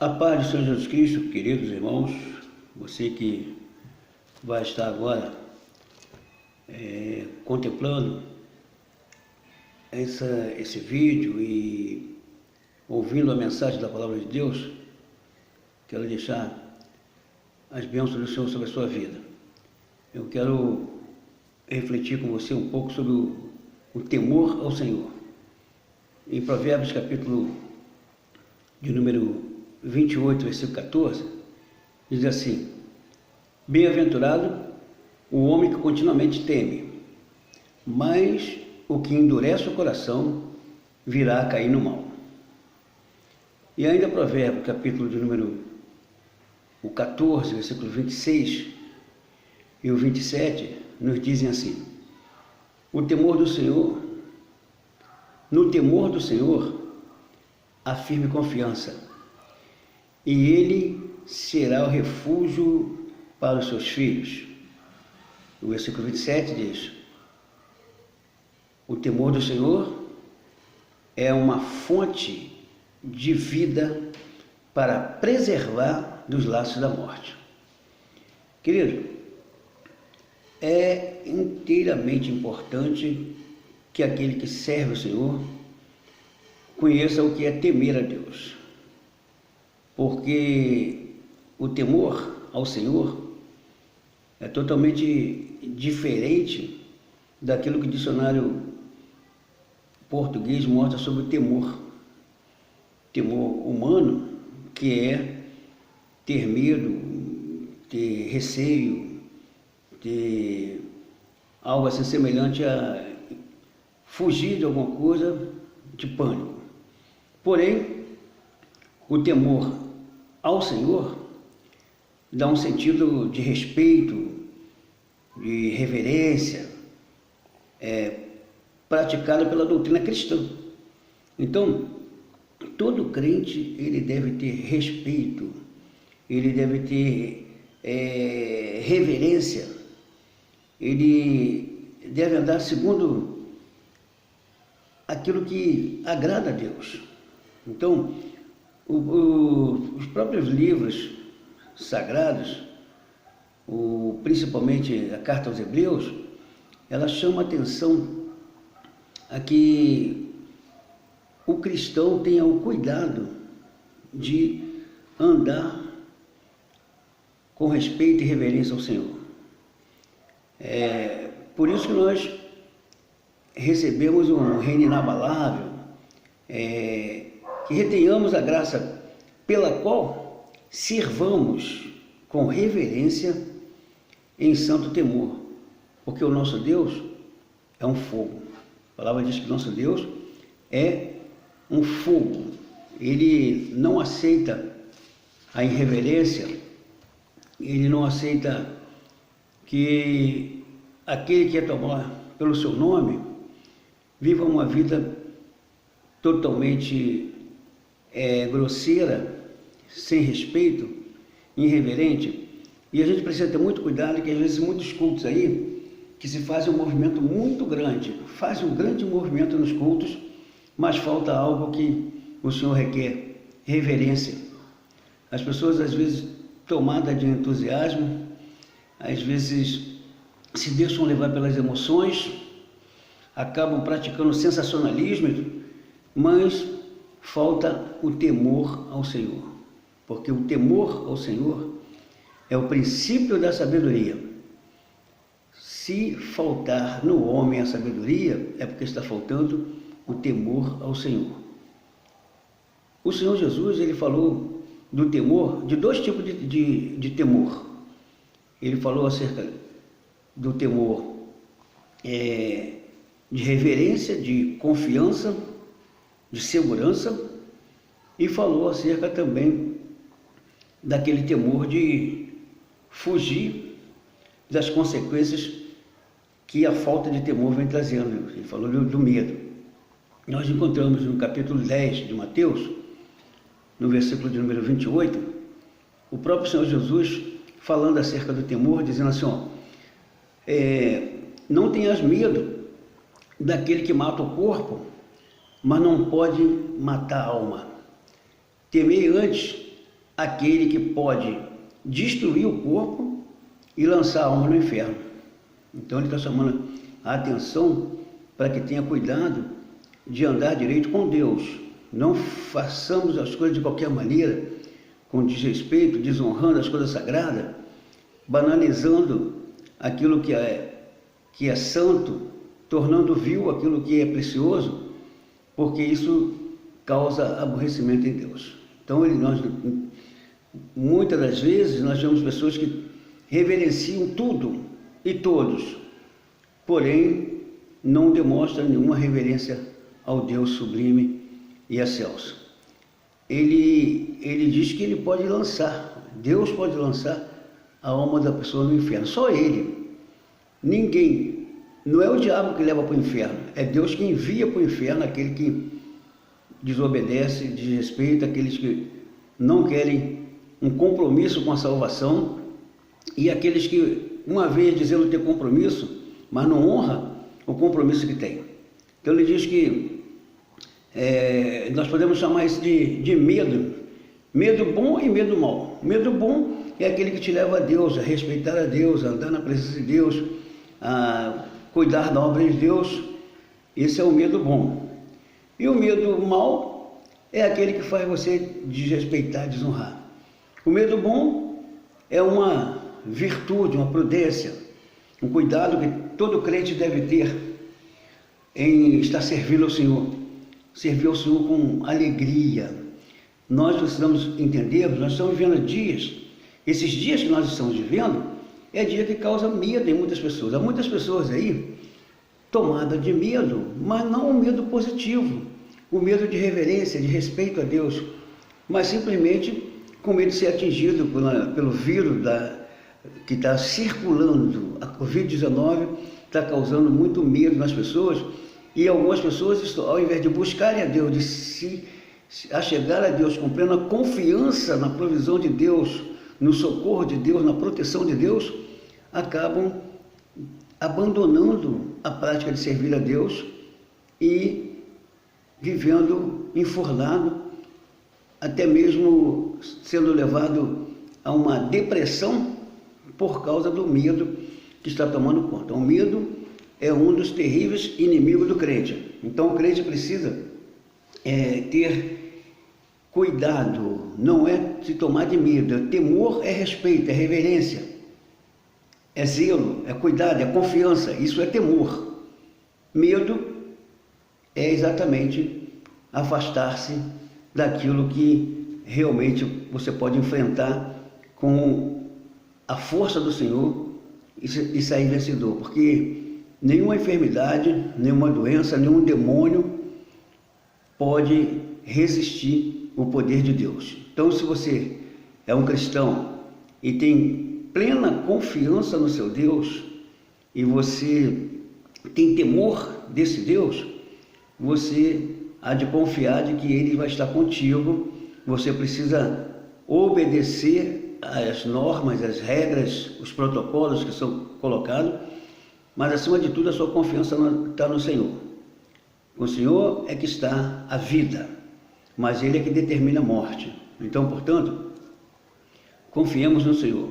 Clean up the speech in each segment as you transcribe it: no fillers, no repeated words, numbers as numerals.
A paz do Senhor Jesus Cristo, queridos irmãos, você que vai estar agora contemplando esse vídeo e ouvindo a mensagem da Palavra de Deus, quero deixar as bênçãos do Senhor sobre a sua vida. Eu quero refletir com você um pouco sobre o temor ao Senhor. Em Provérbios, capítulo de número 28, versículo 14, diz assim: bem-aventurado o homem que continuamente teme, mas o que endurece o coração virá a cair no mal. E ainda Provérbio, capítulo de número 14, versículo 26 e o 27, nos dizem assim: no temor do Senhor há firme confiança, e ele será o refúgio para os seus filhos. O versículo 27 diz: o temor do Senhor é uma fonte de vida para preservar dos laços da morte. Querido, é inteiramente importante que aquele que serve o Senhor conheça o que é temer a Deus, porque o temor ao Senhor é totalmente diferente daquilo que o dicionário português mostra sobre o temor. Temor humano, que é ter medo, ter receio, ter algo assim semelhante a fugir de alguma coisa, de pânico. Porém, o temor ao Senhor dá um sentido de respeito, de reverência, praticado pela doutrina cristã. Então, todo crente ele deve ter respeito, ele deve ter reverência, ele deve andar segundo aquilo que agrada a Deus. Então, os próprios livros sagrados, principalmente a carta aos Hebreus, ela chama a atenção a que o cristão tenha o cuidado de andar com respeito e reverência ao Senhor. Por isso que nós recebemos um reino inabalável, que retenhamos a graça pela qual sirvamos com reverência em santo temor, porque o nosso Deus é um fogo. A palavra diz que nosso Deus é um fogo. Ele não aceita a irreverência, ele não aceita que aquele que é tomado pelo seu nome viva uma vida totalmente grosseira, sem respeito, irreverente. E a gente precisa ter muito cuidado, que às vezes muitos cultos aí, que se faz um movimento muito grande, faz um grande movimento nos cultos, mas falta algo que o Senhor requer: reverência. As pessoas às vezes tomadas de entusiasmo, às vezes se deixam levar pelas emoções, acabam praticando sensacionalismo, mas falta o temor ao Senhor, porque o temor ao Senhor é o princípio da sabedoria. Se faltar no homem a sabedoria, é porque está faltando o temor ao Senhor. O Senhor Jesus, ele falou do temor, de dois tipos de temor. Ele falou acerca do temor de reverência, de confiança, de segurança, e falou acerca também daquele temor de fugir das consequências que a falta de temor vem trazendo. Ele falou do medo. Nós encontramos no capítulo 10 de Mateus, no versículo de número 28, o próprio Senhor Jesus falando acerca do temor, dizendo assim: não tenhas medo daquele que mata o corpo, mas não pode matar a alma. Temei antes aquele que pode destruir o corpo e lançar a alma no inferno. Então ele está chamando a atenção para que tenha cuidado de andar direito com Deus. Não façamos as coisas de qualquer maneira, com desrespeito, desonrando as coisas sagradas, banalizando aquilo que é santo, tornando vil aquilo que é precioso, porque isso causa aborrecimento em Deus. Então, muitas das vezes, nós vemos pessoas que reverenciam tudo e todos, porém, não demonstram nenhuma reverência ao Deus sublime e excelso. Ele diz que ele pode lançar, Deus pode lançar a alma da pessoa no inferno, só ele, ninguém. Não é o diabo que leva para o inferno, é Deus que envia para o inferno aquele que desobedece, desrespeita, aqueles que não querem um compromisso com a salvação, e aqueles que, uma vez dizendo ter compromisso, mas não honra o compromisso que tem. Então ele diz que nós podemos chamar isso de medo, medo bom e medo mau. Medo bom é aquele que te leva a Deus, a respeitar a Deus, a andar na presença de Deus, a cuidar da obra de Deus. Esse é o medo bom. E o medo mau é aquele que faz você desrespeitar, desonrar. O medo bom é uma virtude, uma prudência, um cuidado que todo crente deve ter em estar servindo ao Senhor. Servir ao Senhor com alegria. Nós precisamos entender, nós estamos vivendo dias, esses dias que nós estamos vivendo, é dia que causa medo em muitas pessoas. Há muitas pessoas aí tomadas de medo, mas não um medo positivo, o medo de reverência, de respeito a Deus, mas simplesmente com medo de ser atingido pelo vírus que está circulando. A Covid-19 está causando muito medo nas pessoas, e algumas pessoas, ao invés de buscarem a Deus, de se achegar a Deus com plena confiança na provisão de Deus, no socorro de Deus, na proteção de Deus, acabam abandonando a prática de servir a Deus e vivendo enfurnado, até mesmo sendo levado a uma depressão por causa do medo que está tomando conta. O medo é um dos terríveis inimigos do crente. Então o crente precisa ter cuidado, não é se tomar de medo. Temor é respeito, é reverência, é zelo, é cuidado, é confiança. Isso é temor. Medo é exatamente afastar-se daquilo que realmente você pode enfrentar com a força do Senhor e sair vencedor, porque nenhuma enfermidade, nenhuma doença, nenhum demônio pode resistir o poder de Deus. Então, se você é um cristão e tem plena confiança no seu Deus, e você tem temor desse Deus, você há de confiar de que Ele vai estar contigo. Você precisa obedecer às normas, às regras, os protocolos que são colocados, mas acima de tudo a sua confiança está no Senhor. Com o Senhor é que está a vida, mas Ele é que determina a morte. Então, portanto, confiemos no Senhor.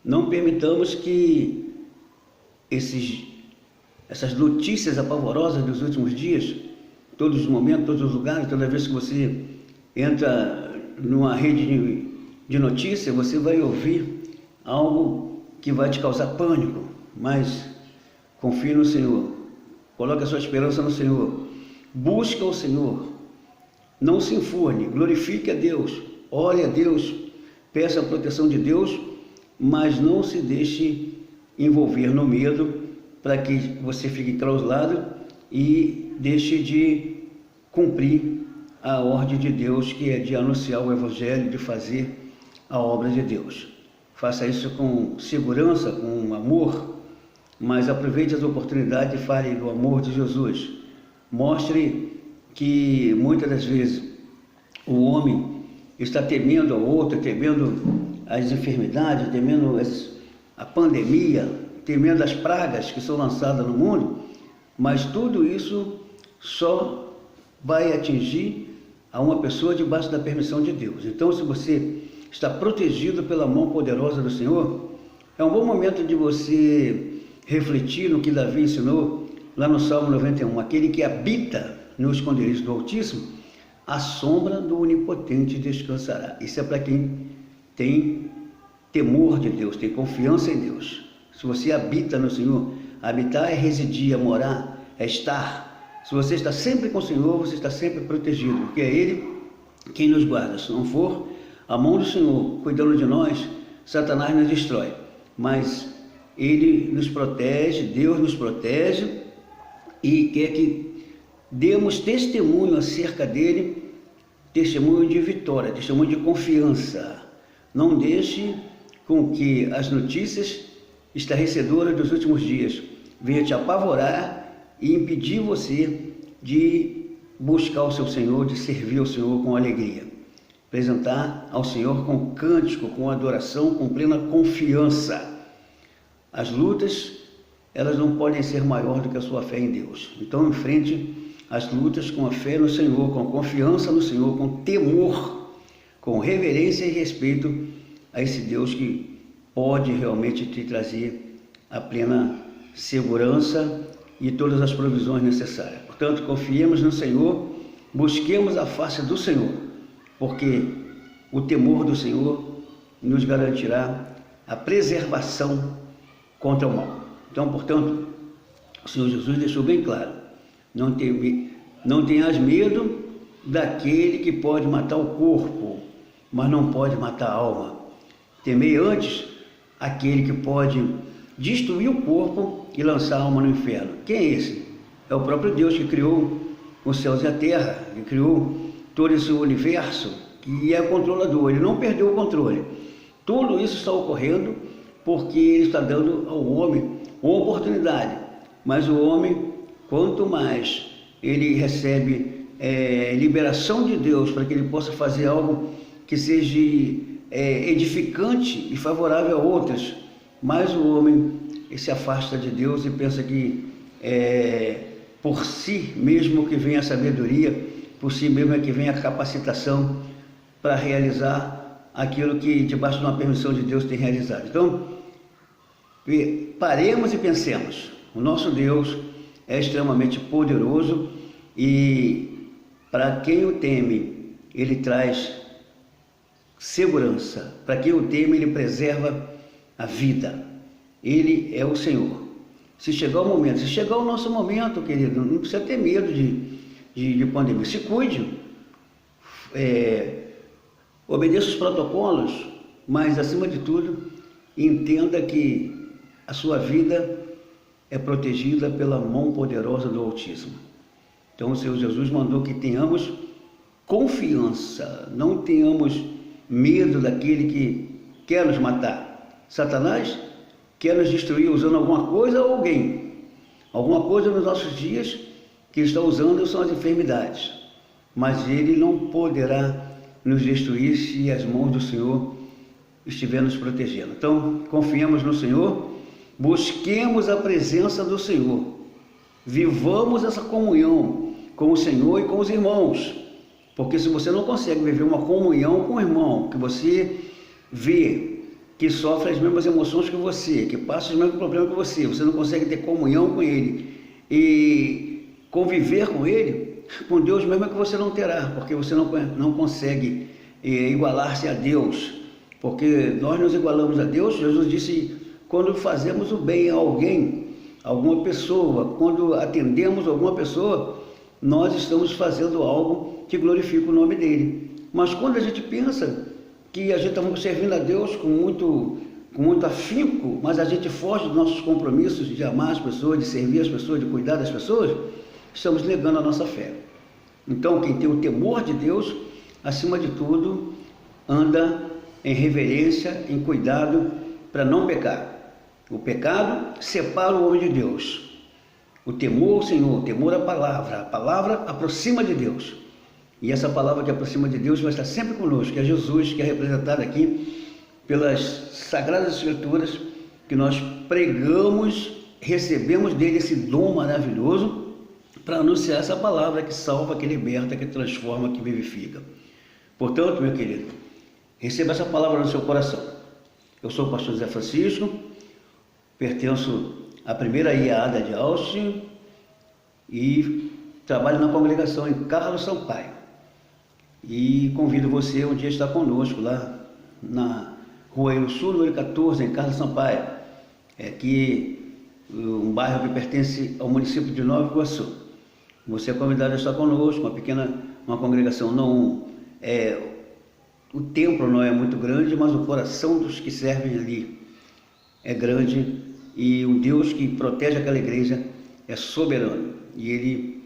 Não permitamos que essas notícias apavorosas dos últimos dias, todos os momentos, todos os lugares, toda vez que você entra numa rede de notícia, você vai ouvir algo que vai te causar pânico, mas confie no Senhor, coloque a sua esperança no Senhor, busca o Senhor, não se enfurne, glorifique a Deus, ore a Deus, peça a proteção de Deus, mas não se deixe envolver no medo para que você fique enclausulado e deixe de cumprir a ordem de Deus, que é de anunciar o Evangelho, de fazer a obra de Deus. Faça isso com segurança, com amor, mas aproveite as oportunidades e fale do amor de Jesus. Mostre que muitas das vezes o homem está temendo ao outro, temendo as enfermidades, temendo a pandemia, temendo as pragas que são lançadas no mundo, mas tudo isso só vai atingir a uma pessoa debaixo da permissão de Deus. Então, se você está protegido pela mão poderosa do Senhor, é um bom momento de você refletir no que Davi ensinou lá no Salmo 91. Aquele que habita no esconderijo do Altíssimo, a sombra do Onipotente descansará. Isso é para quem tem temor de Deus, tem confiança em Deus. Se você habita no Senhor, habitar é residir, é morar, é estar. Se você está sempre com o Senhor, você está sempre protegido, porque é Ele quem nos guarda. Se não for a mão do Senhor cuidando de nós, Satanás nos destrói. Mas Ele nos protege, Deus nos protege e quer que demos testemunho acerca dele, testemunho de vitória, testemunho de confiança. Não deixe com que as notícias estarrecedoras dos últimos dias venham te apavorar e impedir você de buscar o seu Senhor, de servir ao Senhor com alegria. Apresentar ao Senhor com cântico, com adoração, com plena confiança. As lutas, elas não podem ser maior do que a sua fé em Deus. Então, enfrente as lutas com a fé no Senhor, com confiança no Senhor, com temor, com reverência e respeito a esse Deus que pode realmente te trazer a plena segurança e todas as provisões necessárias. Portanto, confiemos no Senhor, busquemos a face do Senhor, porque o temor do Senhor nos garantirá a preservação contra o mal. Então, portanto, o Senhor Jesus deixou bem claro: não tenhas medo daquele que pode matar o corpo, mas não pode matar a alma. Temei antes aquele que pode destruir o corpo e lançar a alma no inferno. Quem é esse? É o próprio Deus que criou os céus e a terra, que criou todo esse universo, que é controlador. Ele não perdeu o controle. Tudo isso está ocorrendo porque Ele está dando ao homem uma oportunidade. Mas o homem, quanto mais ele recebe liberação de Deus para que ele possa fazer algo que seja edificante e favorável a outras, mais o homem se afasta de Deus e pensa que por si mesmo que vem a sabedoria, por si mesmo é que vem a capacitação para realizar aquilo que debaixo de uma permissão de Deus tem realizado. Então, paremos e pensemos. O nosso Deus é extremamente poderoso e para quem o teme, Ele traz segurança. Para quem o teme, Ele preserva a vida. Ele é o Senhor. Se chegar o momento, se chegar o nosso momento, querido, não precisa ter medo de pandemia. Se cuide, obedeça os protocolos, mas acima de tudo, entenda que a sua vida é protegida pela mão poderosa do Altíssimo. Então o Senhor Jesus mandou que tenhamos confiança, não tenhamos medo daquele que quer nos matar. Satanás quer nos destruir usando alguma coisa ou alguém. Alguma coisa nos nossos dias que ele está usando são as enfermidades. Mas ele não poderá nos destruir se as mãos do Senhor estiver nos protegendo. Então, confiemos no Senhor, busquemos a presença do Senhor, vivamos essa comunhão com o Senhor e com os irmãos, porque se você não consegue viver uma comunhão com o irmão, que você vê que sofre as mesmas emoções que você, que passa os mesmos problemas que você não consegue ter comunhão com ele e conviver com ele, com Deus mesmo é que você não terá, porque você não consegue igualar-se a Deus, porque nós nos igualamos a Deus. Jesus disse: quando fazemos o bem a alguém, alguma pessoa, quando atendemos alguma pessoa, nós estamos fazendo algo que glorifica o nome dele. Mas quando a gente pensa que a gente está servindo a Deus com muito afinco, mas a gente foge dos nossos compromissos de amar as pessoas, de servir as pessoas, de cuidar das pessoas, estamos negando a nossa fé. Então, quem tem o temor de Deus, acima de tudo, anda em reverência, em cuidado, para não pecar. O pecado separa o homem de Deus. O temor ao Senhor, o temor à palavra, a palavra aproxima de Deus. E essa palavra que aproxima de Deus vai estar sempre conosco, que é Jesus, que é representado aqui pelas Sagradas Escrituras, que nós pregamos, recebemos dele esse dom maravilhoso para anunciar essa palavra que salva, que liberta, que transforma, que vivifica. Portanto, meu querido, Receba essa palavra no seu coração. Eu sou o pastor José Francisco, pertenço à primeira IAADA de Austin e trabalho na congregação em Carlos Sampaio. E convido você um dia a estar conosco lá na Rua Eiro Sul, número 14, em Carlos Sampaio. É aqui um bairro que pertence ao município de Nova Iguaçu. Você é convidado a estar conosco, uma congregação o templo não é muito grande, mas o coração dos que servem ali é grande e o Deus que protege aquela igreja é soberano e Ele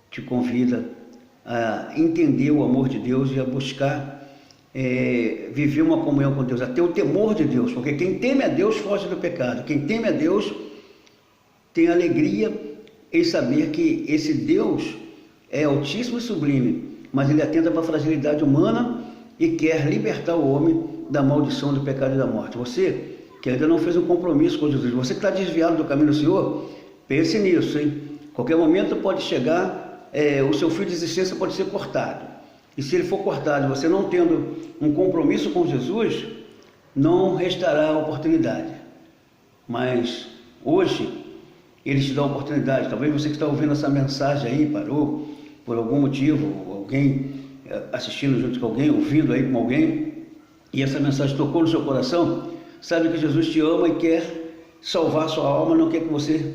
te convida a entender o amor de Deus e a buscar viver uma comunhão com Deus, a ter o temor de Deus, porque quem teme a Deus foge do pecado, quem teme a Deus tem alegria em saber que esse Deus é altíssimo e sublime, mas Ele atenta para a fragilidade humana e quer libertar o homem da maldição do pecado e da morte. Você que ainda não fez um compromisso com Jesus, você que está desviado do caminho do Senhor, pense nisso, hein? Qualquer momento pode chegar, o seu fio de existência pode ser cortado. E se ele for cortado, você não tendo um compromisso com Jesus, não restará a oportunidade. Mas hoje, Ele te dá a oportunidade. Talvez você que está ouvindo essa mensagem aí, parou por algum motivo, alguém assistindo junto com alguém, ouvindo aí com alguém, e essa mensagem tocou no seu coração, sabe que Jesus te ama e quer salvar a sua alma, não quer que você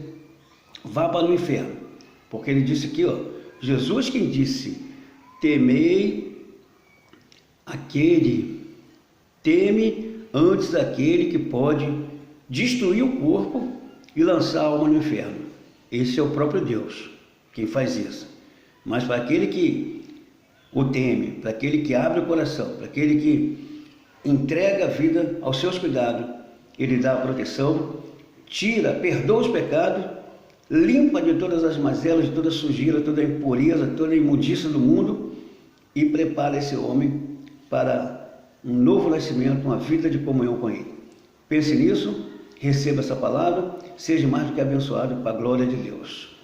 vá para o inferno. Porque Ele disse aqui, Jesus quem disse, teme antes daquele que pode destruir o corpo e lançar a alma no inferno. Esse é o próprio Deus quem faz isso. Mas para aquele que o teme, para aquele que abre o coração, para aquele que entrega a vida aos seus cuidados, Ele dá a proteção, perdoa os pecados, limpa de todas as mazelas, de toda a sujeira, toda a impureza, toda a imundícia do mundo e prepara esse homem para um novo nascimento, uma vida de comunhão com Ele. Pense nisso, receba essa palavra, seja mais do que abençoado para a glória de Deus.